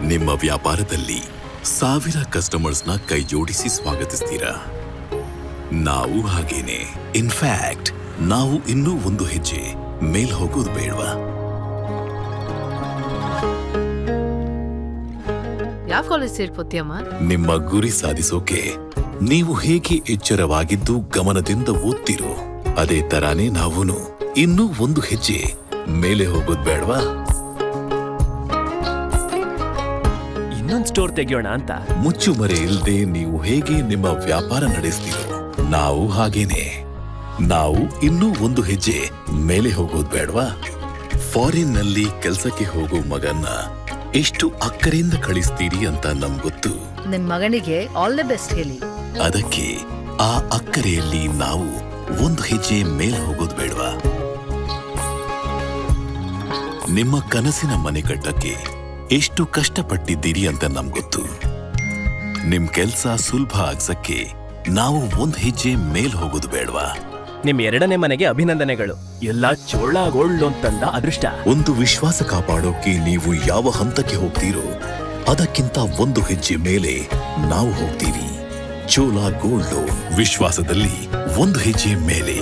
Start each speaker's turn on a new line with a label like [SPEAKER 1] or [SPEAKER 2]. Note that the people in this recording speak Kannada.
[SPEAKER 1] ನಿಮ್ಮ ವ್ಯಾಪಾರದಲ್ಲಿ 1000 ಕಸ್ಟಮರ್ಸ್ನ ಕೈ ಜೋಡಿಸಿ ಸ್ವಾಗತಿಸ್ತೀರಾ. ನಾವು ಹಾಗೇನೆ. ಇನ್ಫ್ಯಾಕ್ಟ್ ನಾವು ಇನ್ನೂ ಒಂದು ಹೆಜ್ಜೆ ಮೇಲ್ ಹೋಗೋದು ಬೇಡವಾ?
[SPEAKER 2] ಯಾವ ಕಾಲೇಜ್ ಸೇರ್ಕೋತಿಯಮ್ಮ?
[SPEAKER 1] ನಿಮ್ಮ ಗುರಿ ಸಾಧಿಸೋಕೆ ನೀವು ಹೇಗೆ ಎಚ್ಚರವಾಗಿದ್ದು ಗಮನದಿಂದ ಓದ್ತಿರೋ ಅದೇ ತರಾನೇ ನಾವೂನು ಇನ್ನೂ ಒಂದು ಹೆಜ್ಜೆ ಮೇಲೆ ಹೋಗೋದು ಬೇಡವಾ?
[SPEAKER 3] ಇನ್ನೊಂದು ಸ್ಟೋರ್ ತೆಗಿಯೋಣ ಅಂತ.
[SPEAKER 1] ಮುಚ್ಚುಮರೆ ಇಲ್ಲದೆ ನೀವು ಹೇಗೆ ನಿಮ್ಮ ವ್ಯಾಪಾರ ನಡೆಸ್ತೀರೋ ನಾವು ಹಾಗೇನೆ. ನಾವು ಇನ್ನೂ ಒಂದು ಹೆಜ್ಜೆ ಮೇಲೆ ಹೋಗೋದು ಬೇಡವಾ? ಫಾರಿನ್ನಲ್ಲಿ ಕೆಲಸಕ್ಕೆ ಹೋಗೋ ಮಗನ್ನ ಎಷ್ಟು ಅಕ್ಕರೆಯಿಂದ ಕಳಿಸ್ತೀರಿ ಅಂತ ನಮ್ಗೊತ್ತು.
[SPEAKER 2] ನಿನ್ ಮಗನಿಗೆ ಆಲ್ ದಿ ಬೆಸ್ಟ್ ಹೇಳಿ.
[SPEAKER 1] ಅದಕ್ಕೆ ಆ ಅಕ್ಕರೆಯಲ್ಲಿ ನಾವು ಒಂದು ಹೆಜ್ಜೆ ಮೇಲ್ ಹೋಗೋದು ಬೇಡವಾ? ನಿಮ್ಮ ಕನಸಿನ ಮನೆ ಕಟ್ಟಕ್ಕೆ ಎಷ್ಟು ಕಷ್ಟಪಟ್ಟಿದ್ದೀರಿ ಅಂತ ನಮ್ಗೊತ್ತು. ನಿಮ್ ಕೆಲ್ಸ ಸುಲಭ ಆಗ್ಸಕ್ಕೆ ನಾವು ಒಂದು ಹೆಜ್ಜೆ ಮೇಲ್ ಹೋಗೋದು ಬೇಡವಾ?
[SPEAKER 3] ನಿಮ್ 2ನೇ ಮನೆಗೆ ಅಭಿನಂದನೆಗಳು. ಎಲ್ಲ ಚೋಳ ಗೋಲ್ಡ್ ಲೋನ್ ತಂದ ಅದೃಷ್ಟ.
[SPEAKER 1] ಒಂದು ವಿಶ್ವಾಸ ಕಾಪಾಡೋಕೆ ನೀವು ಯಾವ ಹಂತಕ್ಕೆ ಹೋಗ್ತೀರೋ ಅದಕ್ಕಿಂತ ಒಂದು ಹೆಜ್ಜೆ ಮೇಲೆ ನಾವು ಹೋಗ್ತೀವಿ. ಚೋಳ ಗೋಲ್ಡ್ ಲೋನ್, ವಿಶ್ವಾಸದಲ್ಲಿ ಒಂದು ಹೆಜ್ಜೆ ಮೇಲೆ.